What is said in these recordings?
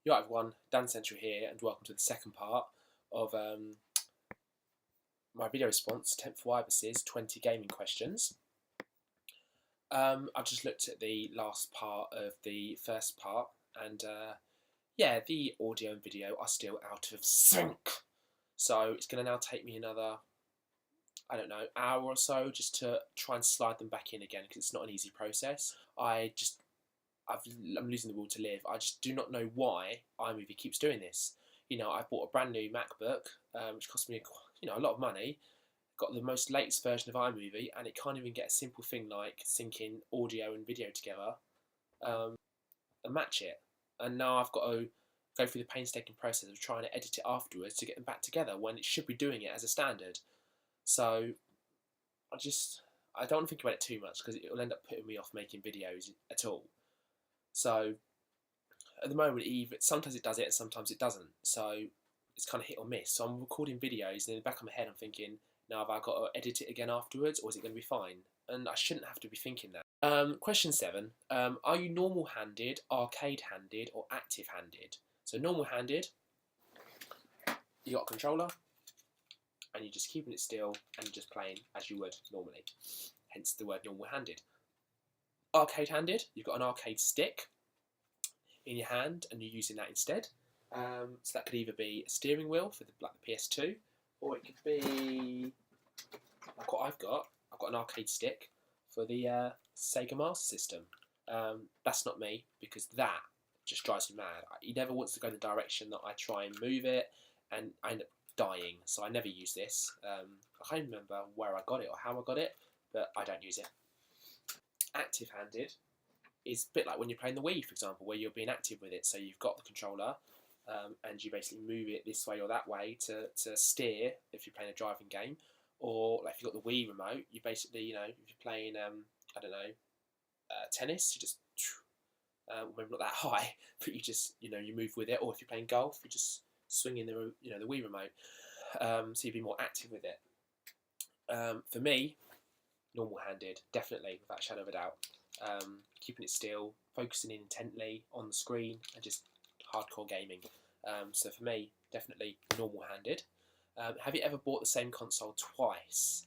You're right, everyone, Dan Central here, and welcome to the second part of my video response to Temph'S 20 gaming questions. I've just looked at the last part of the first part, and yeah, the audio and video are still out of sync. So it's going to now take me another, I don't know, hour or so just to try and slide them back in again, because it's not an easy process. I'm losing the will to live. I just do not know why iMovie keeps doing this. You know, I bought a brand new MacBook, which cost me a lot of money. Got the most latest version of iMovie, and it can't even get a simple thing like syncing audio and video together and match it. And now I've got to go through the painstaking process of trying to edit it afterwards to get them back together when it should be doing it as a standard. So I don't want to think about it too much, because it will end up putting me off making videos at all. So at the moment, sometimes it does it and sometimes it doesn't. So it's kind of hit or miss. So I'm recording videos, and in the back of my head I'm thinking, now have I got to edit it again afterwards, or is it going to be fine? And I shouldn't have to be thinking that. Question 7. Are you normal-handed, arcade-handed, or active-handed? So normal-handed, you got a controller, and you're just keeping it still, and you're just playing as you would normally. Hence the word normal-handed. Arcade-handed, you've got an arcade stick in your hand, and you're using that instead. So that could either be a steering wheel for the PS2, or it could be like what I've got. I've got an arcade stick for the Sega Master System. That's not me, because that just drives me mad. He never wants to go in the direction that I try and move it, and I end up dying. So I never use this. I can't remember where I got it or how I got it, but I don't use it. Active-handed is a bit like when you're playing the Wii, for example, where you're being active with it. So you've got the controller, and you basically move it this way or that way to steer if you're playing a driving game. Or like if you've got the Wii remote, you basically, if you're playing, I don't know, tennis, you just, maybe not that high, but you just, you move with it. Or if you're playing golf, you just swing in the Wii remote. So you'd be more active with it. For me, normal-handed, definitely, without a shadow of a doubt. Keeping it still, focusing in intently on the screen, and just hardcore gaming. So for me, definitely normal-handed. Have you ever bought the same console twice?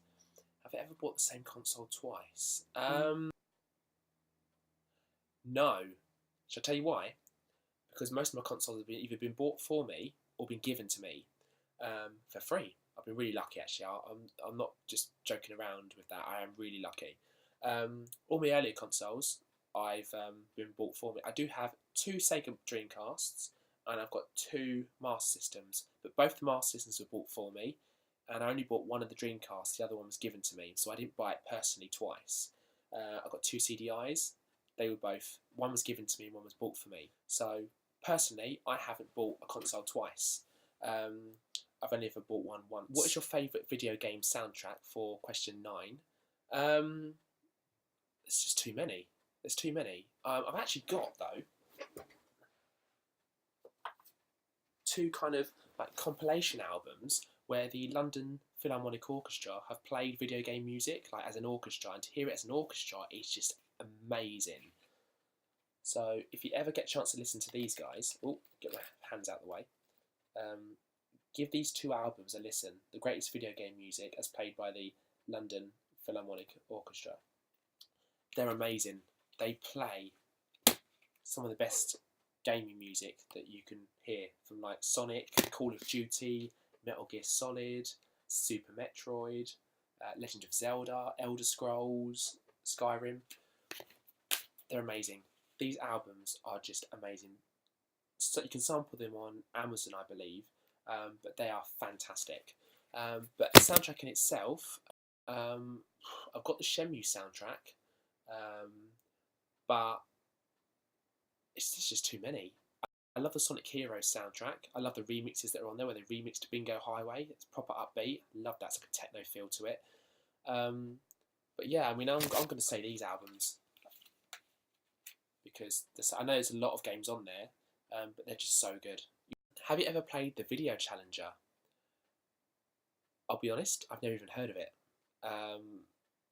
Have you ever bought the same console twice? No. Shall I tell you why? Because most of my consoles have either been bought for me or been given to me for free. I've been really lucky, actually. I'm not just joking around with that. I am really lucky. All my earlier consoles I've been bought for me. I do have 2 Sega Dreamcasts, and I've got 2 Master Systems, but both the Master Systems were bought for me, and I only bought one of the Dreamcasts. The other one was given to me, so I didn't buy it personally twice. I've got 2 CDIs. They were both, one was given to me and one was bought for me. So personally, I haven't bought a console twice. I've only ever bought one once. What is your favourite video game soundtrack for question 9? It's just too many. There's too many. I've actually got, though, 2 kind of like compilation albums where the London Philharmonic Orchestra have played video game music like as an orchestra, and to hear it as an orchestra is just amazing. So if you ever get a chance to listen to these guys, get my hands out the way. Give these 2 albums a listen. The greatest video game music as played by the London Philharmonic Orchestra. They're amazing. They play some of the best gaming music that you can hear, from like Sonic, Call of Duty, Metal Gear Solid, Super Metroid, Legend of Zelda, Elder Scrolls, Skyrim. They're amazing. These albums are just amazing. So you can sample them on Amazon, I believe, but they are fantastic. But the soundtrack in itself, I've got the Shenmue soundtrack, but it's just too many. I love the Sonic Heroes soundtrack. I love the remixes that are on there, where they remixed Bingo Highway. It's proper upbeat. Love that. It's like a techno feel to it. But yeah, I mean, I'm going to say these albums, because I know there's a lot of games on there, but they're just so good. Have you ever played the Video Challenger? I'll be honest, I've never even heard of it.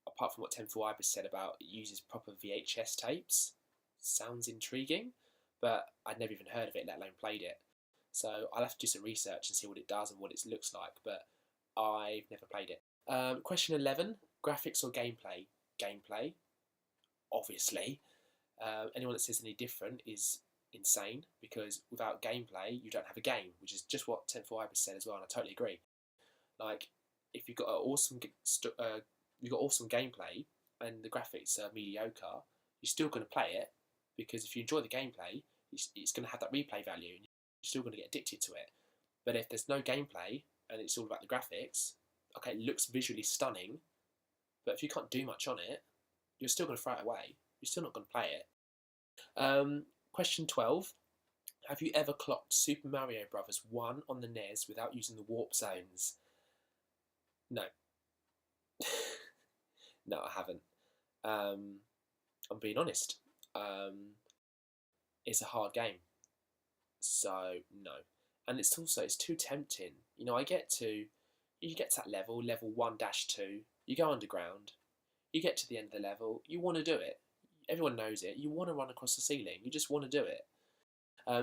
Apart from what TEMPH'S said about it uses proper VHS tapes. Sounds intriguing, but I'd never even heard of it, let alone played it. So I'll have to do some research and see what it does and what it looks like, but I've never played it. Question 11, graphics or gameplay? Gameplay, obviously. Anyone that says any different is insane, because without gameplay, you don't have a game, which is just what TEMPH'S said as well, and I totally agree. Like, if you've got awesome gameplay and the graphics are mediocre, you're still going to play it, because if you enjoy the gameplay, it's going to have that replay value, and you're still going to get addicted to it. But if there's no gameplay and it's all about the graphics, okay, it looks visually stunning, but if you can't do much on it, you're still going to throw it away. You're still not going to play it. Question 12. Have you ever clocked Super Mario Bros. 1 on the NES without using the warp zones? No. No, I haven't. I'm being honest. It's a hard game. So, no. And it's too tempting. You know, you get to that level 1-2, you go underground, you get to the end of the level, you want to do it. Everyone knows it. You want to run across the ceiling. You just want to do it.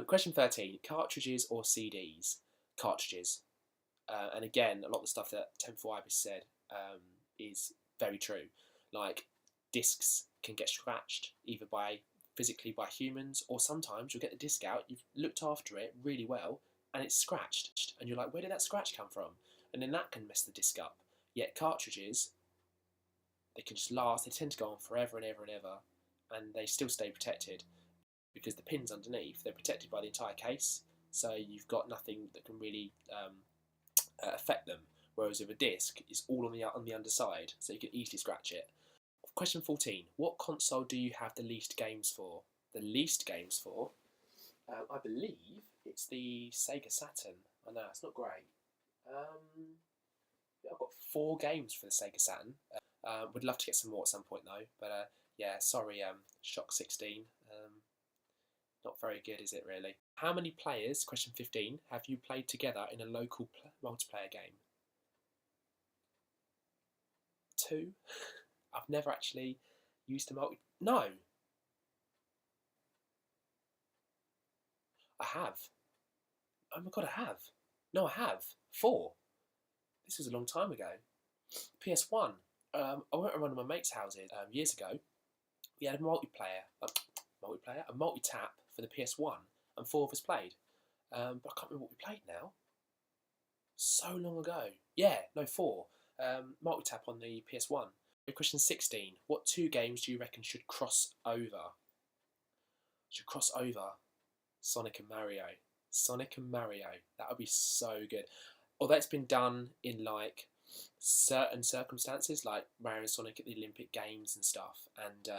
Question 13, cartridges or CDs? Cartridges. And again, a lot of the stuff that TEMPH'S said is very true. Like, discs can get scratched either physically by humans, or sometimes you'll get the disc out, you've looked after it really well, and it's scratched. And you're like, where did that scratch come from? And then that can mess the disc up. Yet cartridges, they can just last. They tend to go on forever and ever and ever, and they still stay protected because the pins underneath, they're protected by the entire case, so you've got nothing that can really affect them. Whereas with a disc, it's all on the underside, so you can easily scratch it. Question 14. What console do you have the least games for? The least games for? I believe it's the Sega Saturn. I know, it's not great. I've got 4 games for the Sega Saturn. Would love to get some more at some point though, but yeah, sorry, Shock 16. Not very good, is it really? How many players, question 15, have you played together in a local multiplayer game? 2. I've never actually used a No! I have. Oh my god, I have. No, I have. 4. This was a long time ago. PS1. I went around to my mate's houses years ago. We had a a multi-tap for the PS1, and 4 of us played. But I can't remember what we played now. So long ago. Yeah, no, 4. Multi-tap on the PS1. Question 16. What 2 games do you reckon should cross over? Sonic and Mario. Sonic and Mario. That would be so good. Although it's been done in like certain circumstances, like Mario and Sonic at the Olympic Games and stuff, and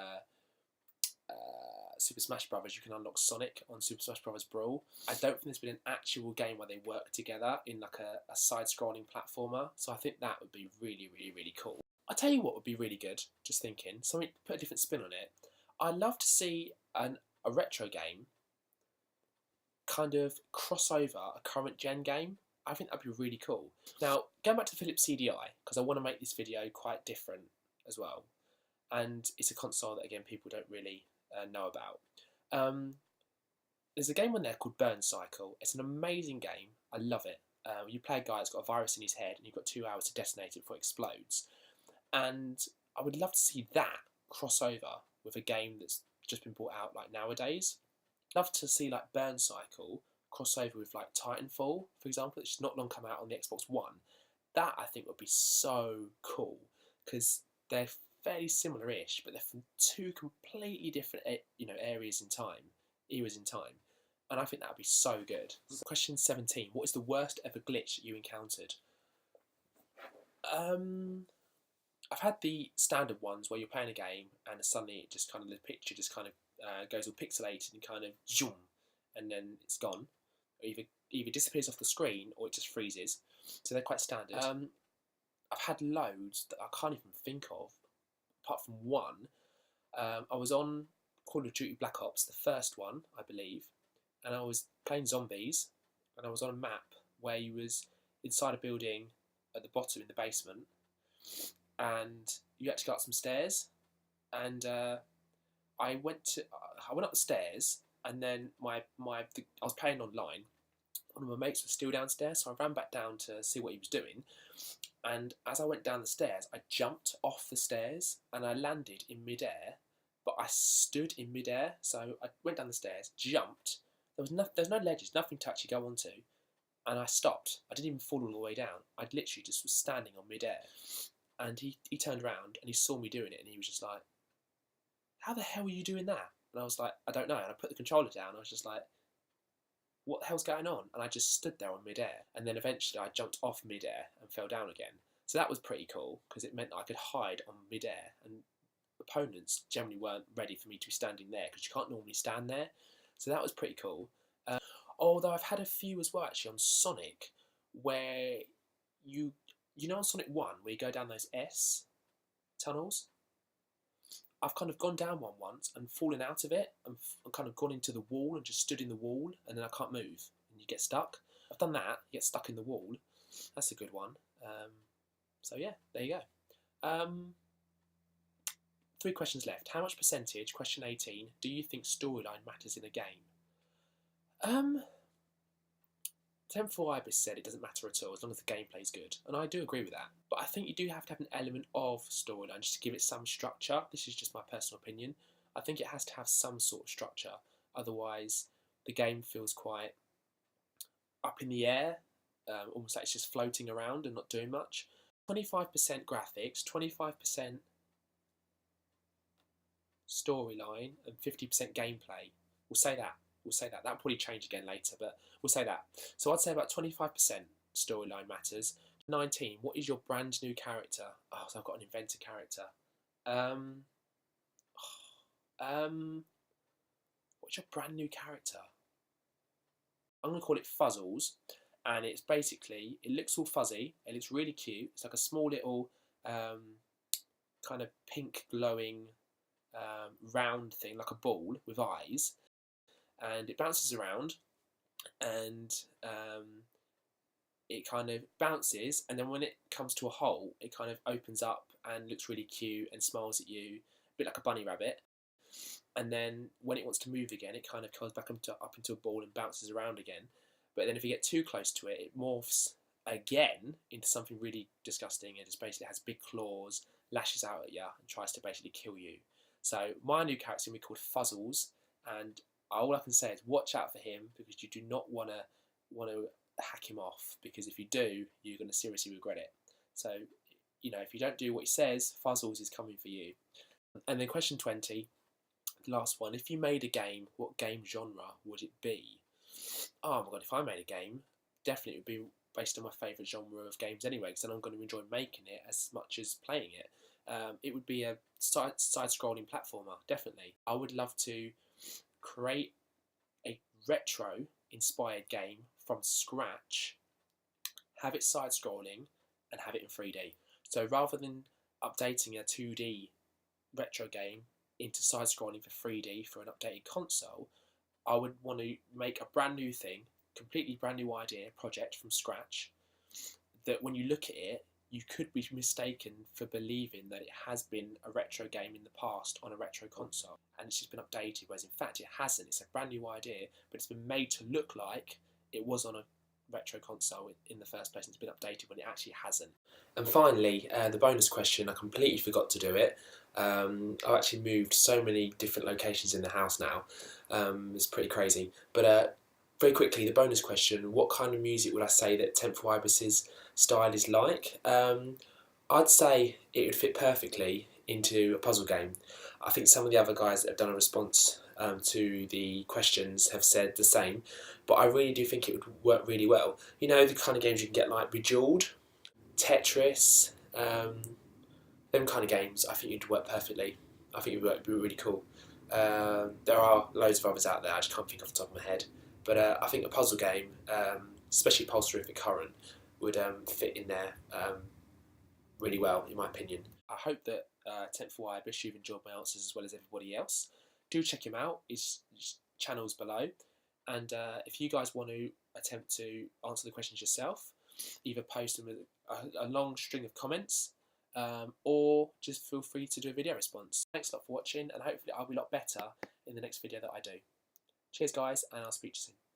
Super Smash Bros. You can unlock Sonic on Super Smash Bros. Brawl. I don't think there's been an actual game where they work together in like a side-scrolling platformer. So I think that would be really, really, really cool. I'll tell you what would be really good, just thinking, something, put a different spin on it. I'd love to see a retro game kind of cross over a current gen game. I think that'd be really cool. Now, going back to the Philips CDI, because I want to make this video quite different as well. And it's a console that, again, people don't really know about. There's a game on there called Burn Cycle. It's an amazing game. I love it. You play a guy that's got a virus in his head, and you've got 2 hours to detonate it before it explodes. And I would love to see that cross over with a game that's just been brought out like nowadays. Love to see like Burn Cycle cross over with like Titanfall, for example, that's just not long come out on the Xbox One. That I think would be so cool, because they're fairly similar-ish, but they're from 2 completely different eras in time. And I think that would be so good. Question 17. What is the worst ever glitch that you encountered? I've had the standard ones where you're playing a game and suddenly it just kind of, the picture just kind of goes all pixelated and kind of zoom, and then it's gone. Either disappears off the screen or it just freezes. So they're quite standard. I've had loads that I can't even think of, apart from one. I was on Call of Duty Black Ops, the first one, I believe, and I was playing zombies, and I was on a map where you was inside a building at the bottom in the basement, and you had to go up some stairs, and I went up the stairs, and then I was playing online. One of my mates was still downstairs, so I ran back down to see what he was doing. And as I went down the stairs, I jumped off the stairs and I landed in midair, but I stood in midair. So I went down the stairs, jumped. There's no ledges, nothing to actually go onto, and I stopped. I didn't even fall all the way down. I literally just was standing on midair. And he turned around and he saw me doing it, and he was just like, "How the hell are you doing that?" And I was like, "I don't know." And I put the controller down. I was just like, "What the hell's going on?" And I just stood there on midair. And then eventually I jumped off midair and fell down again. So that was pretty cool because it meant that I could hide on midair, and opponents generally weren't ready for me to be standing there because you can't normally stand there. So that was pretty cool. Although I've had a few as well actually on Sonic where you know on Sonic 1 where you go down those S tunnels. I've kind of gone down one once and fallen out of it and kind of gone into the wall and just stood in the wall, and then I can't move and you get stuck. I've done that, you get stuck in the wall. That's a good one. So yeah, there you go. 3 questions left. How much percentage, question 18, do you think storyline matters in a game? Temph'Uibis said it doesn't matter at all as long as the gameplay is good, and I do agree with that. But I think you do have to have an element of storyline just to give it some structure. This is just my personal opinion. I think it has to have some sort of structure, otherwise the game feels quite up in the air, almost like it's just floating around and not doing much. 25% graphics, 25% storyline, and 50% gameplay. We'll say that. That'll probably change again later, but we'll say that. So I'd say about 25% storyline matters. 19, what is your brand new character? Oh, so I've got an inventor character. What's your brand new character? I'm going to call it Fuzzles, and it's basically, it looks all fuzzy, it looks really cute. It's like a small little kind of pink glowing round thing, like a ball with eyes. And it bounces around, and it kind of bounces, and then when it comes to a hole, it kind of opens up and looks really cute and smiles at you, a bit like a bunny rabbit. And then when it wants to move again, it kind of comes back up into a ball and bounces around again. But then if you get too close to it, it morphs again into something really disgusting, and it basically has big claws, lashes out at you, and tries to basically kill you. So my new character will be called Fuzzles, and all I can say is watch out for him, because you do not want to hack him off, because if you do, you're going to seriously regret it. So, you know, if you don't do what he says, Fuzzles is coming for you. And then question 20, the last one. If you made a game, what game genre would it be? Oh my god, if I made a game, definitely it would be based on my favourite genre of games anyway, because then I'm going to enjoy making it as much as playing it. It would be a side-scrolling platformer, definitely. I would love to create a retro-inspired game from scratch, have it side-scrolling, and have it in 3D. So rather than updating a 2D retro game into side-scrolling for 3D for an updated console, I would want to make a brand new thing, completely brand new idea, project from scratch, that when you look at it, you could be mistaken for believing that it has been a retro game in the past on a retro console, and it's just been updated, whereas in fact it hasn't. It's a brand new idea, but it's been made to look like it was on a retro console in the first place, and it's been updated when it actually hasn't. And finally, the bonus question, I completely forgot to do it. I've actually moved so many different locations in the house now. It's pretty crazy. But very quickly, the bonus question, what kind of music would I say that Temph'Uibis's style is like? I'd say it would fit perfectly into a puzzle game. I think some of the other guys that have done a response to the questions have said the same, but I really do think it would work really well. You know, the kind of games you can get like Bejeweled, Tetris, them kind of games, I think it'd work perfectly. I think it would be really cool. There are loads of others out there, I just can't think off the top of my head. But I think a puzzle game, especially Pulsarific Current, would fit in there really well, in my opinion. I hope that Temph'Uibis, you've enjoyed my answers as well as everybody else. Do check him out, his channel's below. And if you guys want to attempt to answer the questions yourself, either post them with a long string of comments, or just feel free to do a video response. Thanks a lot for watching, and hopefully I'll be a lot better in the next video that I do. Cheers, guys, and I'll speak to you soon.